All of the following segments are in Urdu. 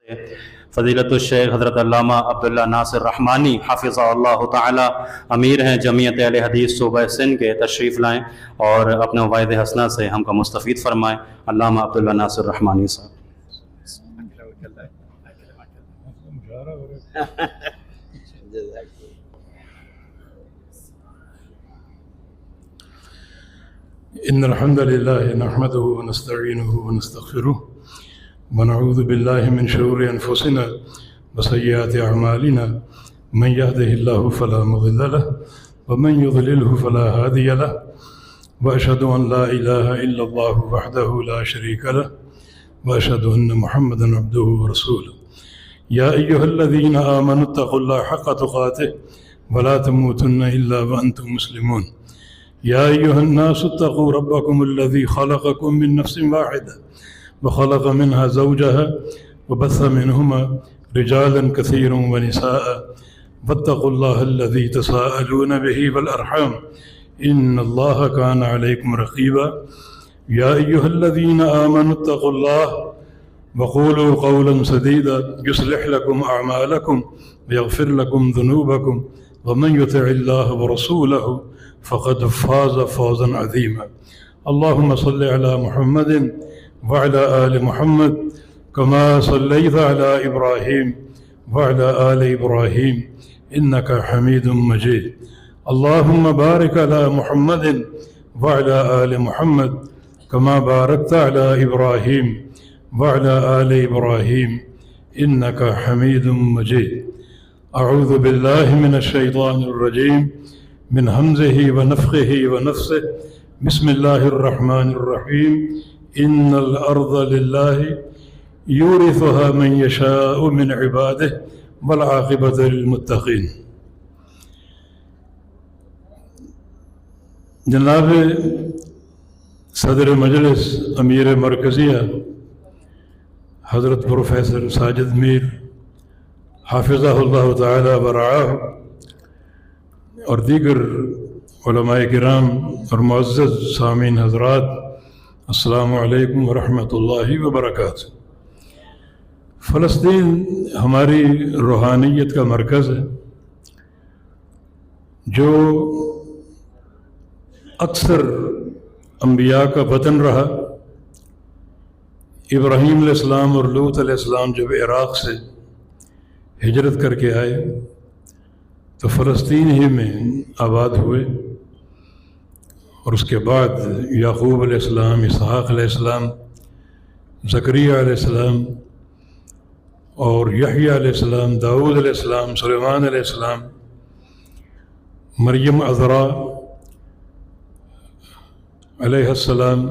فضیلت الشیخ حضرت علامہ عبداللہ ناصر رحمانی حافظہ اللہ تعالی امیر ہیں جمعیت اہل حدیث صوبہ سندھ کے، تشریف لائیں اور اپنے واعظ حسنہ سے ہم کو مستفید فرمائیں۔ علامہ عبداللہ ناصر رحمانی صاحب۔ إن الحمد لله نحمده ونستعينه ونستغفره ونعوذ بالله من شرور أنفسنا وسيئات أعمالنا، من يهده الله فلا مضل له ومن يضلله فلا هادي له، وأشهد أن لا إله إلا الله وحده لا شريك له، وأشهد أن محمدا عبده ورسوله۔ يا أيها الذين آمنوا اتقوا الله حق تقاته ولا تموتن إلا وأنتم مسلمون۔ يا أيها الناس اتقوا ربكم الذي خلقكم من نفس واحدة وخلق منها زوجها وبث منهما رجالا كثيرا ونساء، واتقوا الله الذي تساءلون به والأرحام إن الله كان عليكم رقيبا۔ يا أيها الذين آمنوا اتقوا الله وقولوا قولا سديدا يصلح لكم أعمالكم ويغفر لكم ذنوبكم، ومن يطع الله ورسوله فقد فاز فوزا عظيما۔ اللهم صل على محمد وعلى آل محمد كما صليت على إبراهيم وعلى آل إبراهيم إنك حميد مجيد۔ اللهم بارك على محمد وعلى آل محمد كما باركت على إبراهيم وعلى آل إبراهيم إنك حميد مجيد۔ أعوذ بالله من الشيطان الرجيم من همزه ونفخه ونفسه۔ بسم الله الرحمن الرحيم۔ إن الأرض لله يورثها من يشاء من عباده والعاقبة للمتقين۔ جناب صدر مجلس امیر مرکزیہ حضرت پروفیسر ساجد میر حافظہ اللہ تعالی ورعاہ، اور دیگر علماء کرام اور معزز سامعین حضرات، السلام علیکم ورحمۃ اللہ وبرکاتہ۔ فلسطین ہماری روحانیت کا مرکز ہے، جو اکثر انبیاء کا وطن رہا۔ ابراہیم علیہ السلام اور لوط علیہ السلام جب عراق سے ہجرت کر کے آئے تو فلسطین ہی میں آباد ہوئے، اور اس کے بعد یعقوب علیہ السلام، اسحاق علیہ السلام، زکریا علیہ السلام اور یحییٰ علیہ السلام، داؤد علیہ السلام، سلیمان علیہ السلام، مریم عذراء علیہ السلام،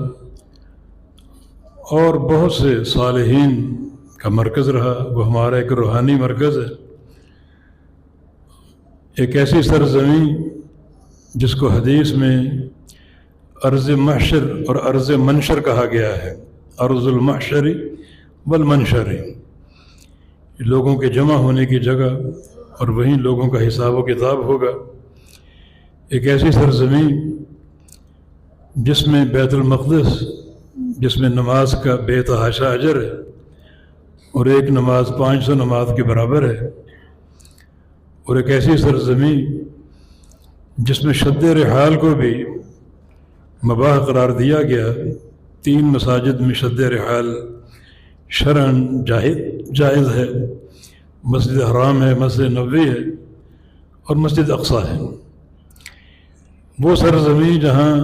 اور بہت سے صالحین کا مرکز رہا۔ وہ ہمارا ایک روحانی مرکز ہے، ایک ایسی سرزمین جس کو حدیث میں ارض محشر اور ارض منشر کہا گیا ہے۔ ارض المحشر والمنشر، لوگوں کے جمع ہونے کی جگہ اور وہیں لوگوں کا حساب و کتاب ہوگا۔ ایک ایسی سرزمین جس میں بیت المقدس، جس میں نماز کا بے تحاشا اجر ہے، اور ایک نماز 500 نماز کے برابر ہے، اور ایک ایسی سرزمین جس میں شد رحال کو بھی مباح قرار دیا گیا۔ 3 مساجد میں شد رحال شرعاً جائز ہے، مسجد حرام ہے، مسجد نبوی ہے، اور مسجد اقصی ہے۔ وہ سرزمین جہاں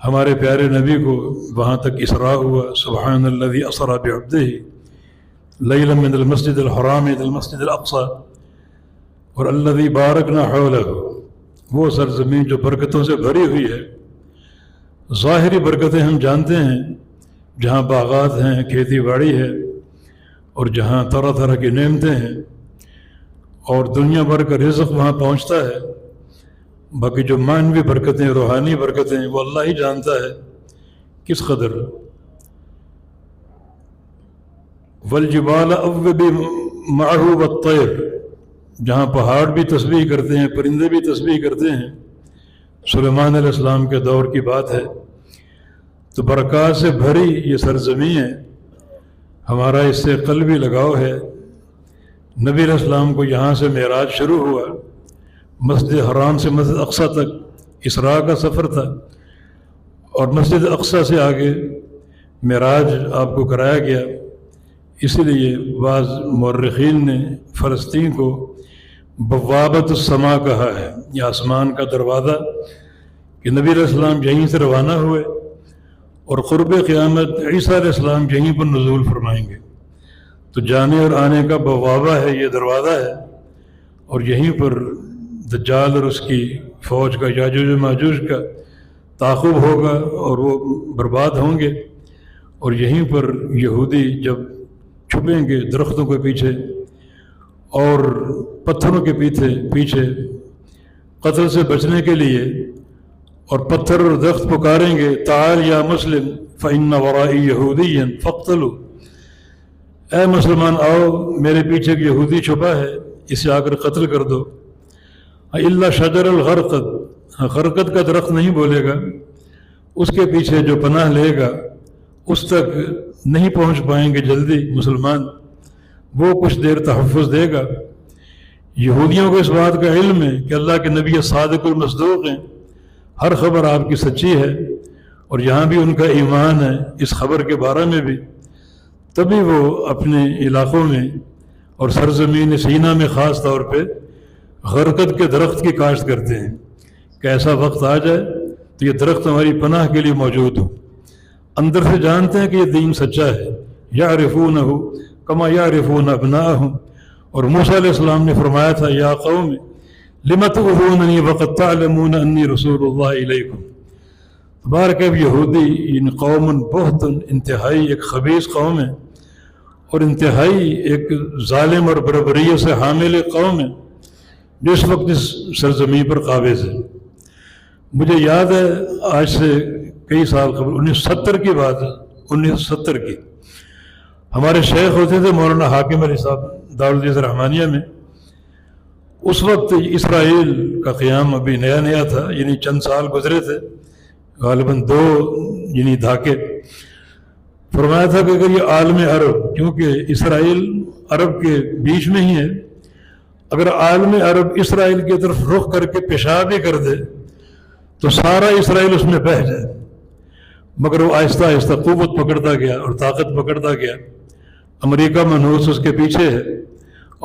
ہمارے پیارے نبی کو وہاں تک اسراء ہوا۔ سبحان الذی اسری بعبدہ لیلا من المسجد الحرام الى المسجد الاقصی اور الذی بارکنا حولہ، وہ سرزمین جو برکتوں سے بھری ہوئی ہے۔ ظاہری برکتیں ہم جانتے ہیں، جہاں باغات ہیں، کھیتی باڑی ہے، اور جہاں طرح طرح کی نعمتیں ہیں، اور دنیا بھر کا رزق وہاں پہنچتا ہے۔ باقی جو معنوی برکتیں، روحانی برکتیں، وہ اللہ ہی جانتا ہے کس قدر۔ والجبال اوب معہ والطیر، جہاں پہاڑ بھی تسبیح کرتے ہیں، پرندے بھی تسبیح کرتے ہیں۔ سلیمان علیہ السلام کے دور کی بات ہے۔ تو برکات سے بھری یہ سرزمین ہے۔ ہمارا اس سے قلبی لگاؤ ہے۔ نبی علیہ السلام کو یہاں سے معراج شروع ہوا، مسجد حرام سے مسجد اقصیٰ تک اسراء کا سفر تھا، اور مسجد اقصیٰ سے آگے معراج آپ کو کرایا گیا۔ اسی لیے بعض مورخین نے فلسطین کو بوابۃ السماء کہا ہے، یہ آسمان کا دروازہ، کہ نبی علیہ السلام یہیں سے روانہ ہوئے اور قرب قیامت عیسیٰ علیہ السلام یہیں پر نزول فرمائیں گے۔ تو جانے اور آنے کا بوابہ ہے، یہ دروازہ ہے، اور یہیں پر دجال اور اس کی فوج کا، یاجوج و ماجوج کا تعاقب ہوگا اور وہ برباد ہوں گے۔ اور یہیں پر یہودی جب چھپیں گے درختوں کے پیچھے اور پتھروں کے پیچھے قتل سے بچنے کے لیے، اور پتھر اور درخت پکاریں گے تعال یا مسلم فإن ورائی یہودیا فاقتلوا، اے مسلمان آؤ، میرے پیچھے ایک یہودی چھپا ہے، اسے آ کر قتل کر دو۔ الا شجر الغرقد، غرقد کا درخت نہیں بولے گا، اس کے پیچھے جو پناہ لے گا اس تک نہیں پہنچ پائیں گے جلدی مسلمان، وہ کچھ دیر تحفظ دے گا۔ یہودیوں کو اس بات کا علم ہے کہ اللہ کے نبی صادق المصدوق ہیں، ہر خبر آپ کی سچی ہے، اور یہاں بھی ان کا ایمان ہے اس خبر کے بارے میں بھی، تبھی وہ اپنے علاقوں میں اور سرزمین سینا میں خاص طور پہ غرقد کے درخت کی کاشت کرتے ہیں کہ ایسا وقت آ جائے تو یہ درخت ہماری پناہ کے لیے موجود ہو۔ اندر سے جانتے ہیں کہ یہ دین سچا ہے، یعرفونہ کما یعرفون ابناءہم، اور موسیٰ علیہ السلام نے فرمایا تھا یا قوم لم تؤذوننی وقد تعلمون انی رسول اللہ الیکم۔ تبارک یہودی ان قوم بہت انتہائی ایک خبیث قوم ہے، اور انتہائی ایک ظالم اور بربریت سے حامل قوم ہے جو اس وقت اس سرزمین پر قابض ہے۔ مجھے یاد ہے آج سے کئی سال قبل 1970 کی بات ہے، 1970 کی، ہمارے شیخ ہوتے تھے مولانا حاکم علی صاحب دارالحدیث رحمانیہ میں۔ اس وقت اسرائیل کا قیام ابھی نیا نیا تھا، یعنی چند سال گزرے تھے، غالباً 2 یعنی دھاکے۔ فرمایا تھا کہ اگر یہ عالم عرب، کیونکہ اسرائیل عرب کے بیچ میں ہی ہے، اگر عالم عرب اسرائیل کی طرف رخ کر کے پیشاب ہی کر دے تو سارا اسرائیل اس میں بہہ جائے، مگر وہ آہستہ آہستہ قوت پکڑتا گیا اور طاقت پکڑتا گیا۔ امریکہ منحوس اس کے پیچھے ہے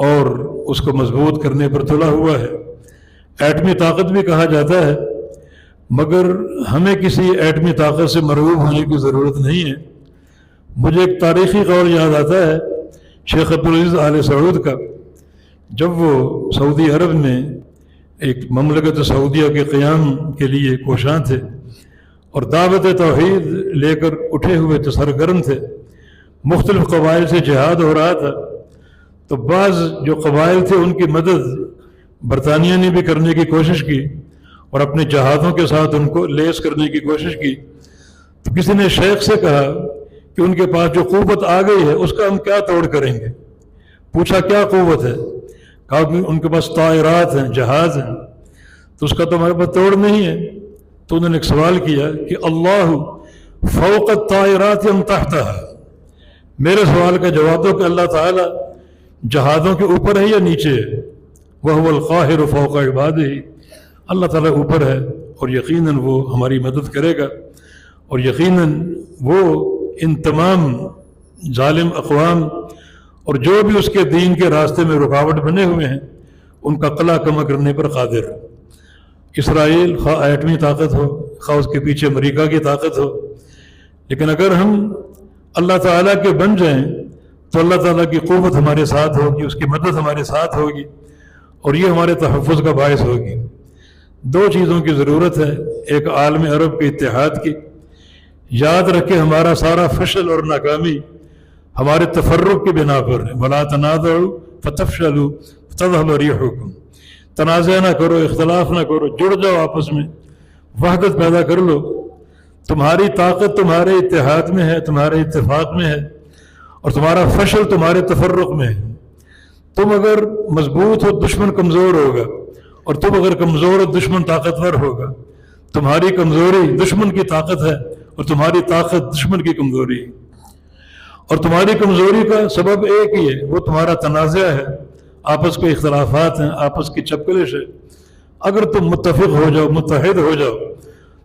اور اس کو مضبوط کرنے پر تلا ہوا ہے۔ ایٹمی طاقت بھی کہا جاتا ہے، مگر ہمیں کسی ایٹمی طاقت سے مرعوب ہونے کی ضرورت نہیں ہے۔ مجھے ایک تاریخی قول یاد آتا ہے شیخ عبدالعزیز آل سعود کا، جب وہ سعودی عرب میں ایک مملکت سعودیہ کے قیام کے لیے کوشاں تھے اور دعوت توحید لے کر اٹھے ہوئے تھے، سرگرم تھے، مختلف قبائل سے جہاد ہو رہا تھا، تو بعض جو قبائل تھے ان کی مدد برطانیہ نے بھی کرنے کی کوشش کی اور اپنے جہادوں کے ساتھ ان کو لیس کرنے کی کوشش کی۔ تو کسی نے شیخ سے کہا کہ ان کے پاس جو قوت آ گئی ہے اس کا ہم کیا توڑ کریں گے؟ پوچھا کیا قوت ہے؟ کہا کہ ان کے پاس طائرات ہیں، جہاز ہیں، تو اس کا تو ہمارے پاس توڑ نہیں ہے۔ تو انہوں نے ایک سوال کیا کہ اللہ فوق الطائرات ام تحتہا؟ میرے سوال کا جواب دو کہ اللہ تعالیٰ جہازوں کے اوپر ہے یا نیچے ہے؟ وَهُوَ الْقَاهِرُ فَوْقَ عِبَادِهِ، اللہ تعالیٰ اوپر ہے اور یقیناً وہ ہماری مدد کرے گا، اور یقیناً وہ ان تمام ظالم اقوام اور جو بھی اس کے دین کے راستے میں رکاوٹ بنے ہوئے ہیں ان کا قلع کما کرنے پر قادر۔ اسرائیل خواہ ایٹمی طاقت ہو، خواہ اس کے پیچھے امریکہ کی طاقت ہو، لیکن اگر ہم اللہ تعالیٰ کے بن جائیں تو اللہ تعالیٰ کی قوت ہمارے ساتھ ہوگی، اس کی مدد ہمارے ساتھ ہوگی، اور یہ ہمارے تحفظ کا باعث ہوگی۔ 2 چیزوں کی ضرورت ہے، ایک عالم عرب کے اتحاد کی۔ یاد رکھے ہمارا سارا فشل اور ناکامی ہمارے تفرق کی بنا پر ہے۔ وَلَا تَنَازَعُوا فَتَفْشَلُوا وَتَذْهَبَ رِيحُكُمْ، تنازع نہ کرو، اختلاف نہ کرو، جڑ جاؤ آپس میں، وحدت پیدا کر لو۔ تمہاری طاقت تمہارے اتحاد میں ہے، تمہارے اتفاق میں ہے، اور تمہارا فشل تمہارے تفرق میں ہے۔ تم اگر مضبوط ہو دشمن کمزور ہوگا، اور تم اگر کمزور ہو دشمن طاقتور ہوگا۔ تمہاری کمزوری دشمن کی طاقت ہے اور تمہاری طاقت دشمن کی کمزوری ہے۔ اور تمہاری کمزوری کا سبب ایک ہی ہے، وہ تمہارا تنازع ہے، آپس کے اختلافات ہیں، آپس کی چپکلش ہے۔ اگر تم متفق ہو جاؤ، متحد ہو جاؤ،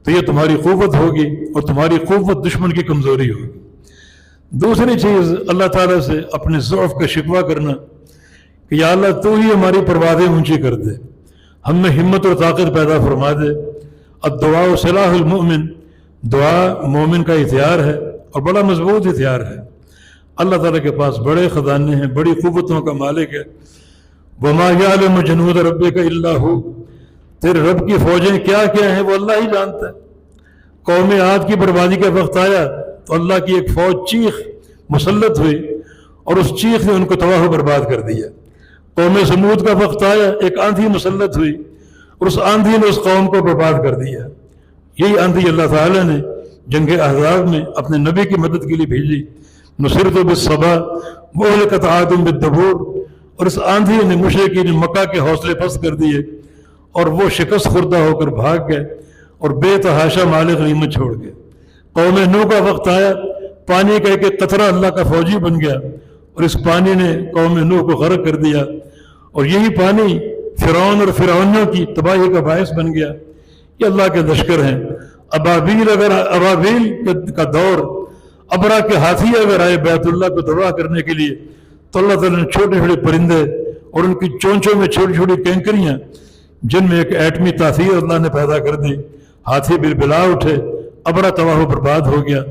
تو یہ تمہاری قوت ہوگی، اور تمہاری قوت دشمن کی کمزوری ہوگی۔ دوسری چیز، اللہ تعالیٰ سے اپنے ضعف کا شکوہ کرنا کہ یا اللہ تو ہی ہماری پروازیں اونچی کر دے، ہم میں ہمت اور طاقت پیدا فرما دے۔ الدعاء سلاح المؤمن، دعا مومن کا ہتھیار ہے اور بڑا مضبوط ہتھیار ہے۔ اللہ تعالیٰ کے پاس بڑے خزانے ہیں، بڑی قوتوں کا مالک ہے۔ وما یعلم جنود ربک الا ہو، تیرے رب کی فوجیں کیا کیا ہیں وہ اللہ ہی جانتا ہے۔ قوم عاد کی بربادی کا وقت آیا تو اللہ کی ایک فوج چیخ مسلط ہوئی اور اس چیخ نے ان کو تباہ و برباد کر دیا۔ قوم سمود کا وقت آیا، ایک آندھی مسلط ہوئی اور اس آندھی نے اس قوم کو برباد کر دیا۔ یہی آندھی اللہ تعالیٰ نے جنگ احزاب میں اپنے نبی کی مدد کے لیے بھیجی، نصرت بالصبا واہلکت عاد بالدبور، اور اس آندھی نے مشرکین مکہ کے حوصلے پست کر دیے اور وہ شکست خوردہ ہو کر بھاگ گئے اور بے تحاشا مال غنیمت چھوڑ گئے۔ قوم نوح کا وقت آیا، پانی کا ایک ایک قطرہ اللہ کا فوجی بن گیا اور اس پانی نے قوم نوح کو غرق کر دیا، اور یہی پانی فرعون اور فرعونیوں کی تباہی کا باعث بن گیا۔ یہ اللہ کے لشکر ہیں۔ ابابیل کا دور، ابرا کے ہاتھی اگر آئے بیت اللہ کو تباہ کرنے کے لیے تو اللہ تعالیٰ نے چھوٹے چھوٹے پرندے اور ان کی چونچوں میں چھوٹی چھوٹی کینکریاں جن میں ایک ایٹمی تاثیر اللہ نے پیدا کر دی، ہاتھی بلبلا اٹھے، ابرا تباہ و برباد ہو گیا۔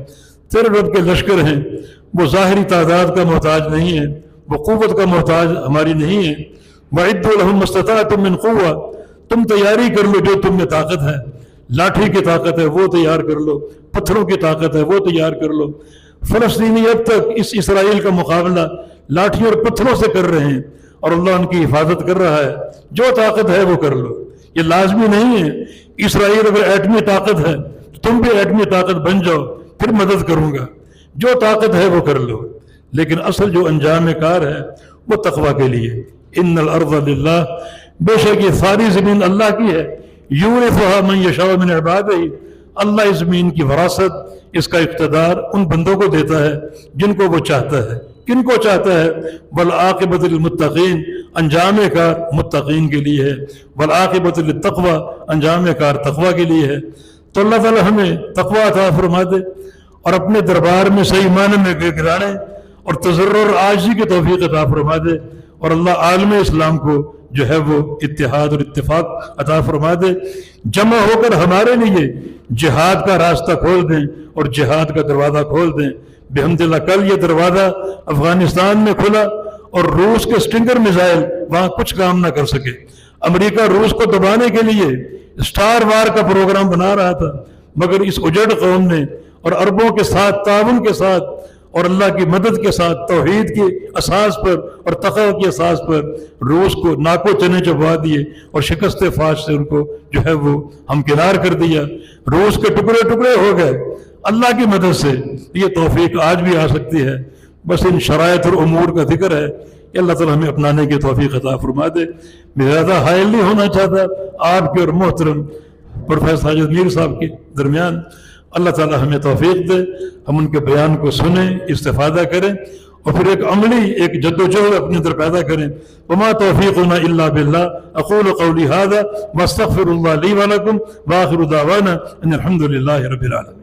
تیرے رب کے لشکر ہیں، وہ ظاہری تعداد کا محتاج نہیں ہے، وہ قوت کا محتاج ہماری نہیں ہے۔ وَعِدُّوا لَهُم مَّا اسْتَطَعْتُم مِّن قُوَّةٍ، تم تیاری کر لو جو تم میں طاقت ہے، لاٹھی کی طاقت ہے وہ تیار کر لو، پتھروں کی طاقت ہے وہ تیار کر لو۔ فلسطینی اب تک اس اسرائیل کا مقابلہ لاٹھی اور پتھروں سے کر رہے ہیں اور اللہ ان کی حفاظت کر رہا ہے۔ جو طاقت ہے وہ کر لو، یہ لازمی نہیں ہے۔ اسرائیل اگر ایٹمی طاقت ہے تو تم بھی ایٹمی طاقت بن جاؤ، پھر مدد کروں گا۔ جو طاقت ہے وہ کر لو، لیکن اصل جو انجام کار ہے وہ تقویٰ کے لیے۔ ان الارض للہ، بے شک یہ ساری زمین اللہ کی ہے۔ یورثها من یشاء من عبادہ، اللہ اس زمین کی وراثت، اس کا اقتدار ان بندوں کو دیتا ہے جن کو وہ چاہتا ہے۔ کن کو چاہتا ہے؟ والعاقبۃ للمتقین، انجام کار متقین کے لیے ہے۔ والعاقبۃ للتقوی، انجام کار تقوی کے لیے ہے۔ تو اللہ تعالی ہمیں تقوی عطا فرما دے اور اپنے دربار میں صحیح معنی میں گرانے اور تضرع اور عاجزی کی توفیق عطا فرما دے، اور اللہ عالم اسلام کو جو ہے وہ اتحاد اور اتفاق عطا فرما دے۔ جمع ہو کر ہمارے لیے جہاد کا راستہ کھول دیں اور جہاد کا دروازہ کھول دیں۔ بحمد اللہ کل یہ دروازہ افغانستان میں کھلا اور روس کے سٹنگر میزائل وہاں کچھ کام نہ کر سکے۔ امریکہ روس کو دبانے کے لیے سٹار وار کا پروگرام بنا رہا تھا، مگر اس اجڑ قوم نے اور عربوں کے ساتھ تعاون کے ساتھ اور اللہ کی مدد کے ساتھ توحید کی اساس پر اور تقوی کی اساس پر روس کو ناکو چنے چبوا دیے اور شکست فاش سے ان کو جو ہے وہ ہمکنار کر دیا۔ روس کے ٹکڑے ٹکڑے ہو گئے اللہ کی مدد سے۔ یہ توفیق آج بھی آ سکتی ہے، بس ان شرائط اور امور کا ذکر ہے کہ اللہ تعالیٰ ہمیں اپنانے کی توفیق عطا فرما دے۔ میں زیادہ حائل نہیں ہونا چاہتا آپ کے اور محترم پروفیسر حاجد میر صاحب کے درمیان۔ اللہ تعالیٰ ہمیں توفیق دے، ہم ان کے بیان کو سنیں، استفادہ کریں اور پھر ایک عملی ایک جدوجہد اپنے اندر پیدا کریں۔ وما توفیقنا الا باللہ، اقول قولی ھذا واستغفر اللہ لی ولکم، وآخر دعوانا ان الحمد للہ رب العالمین۔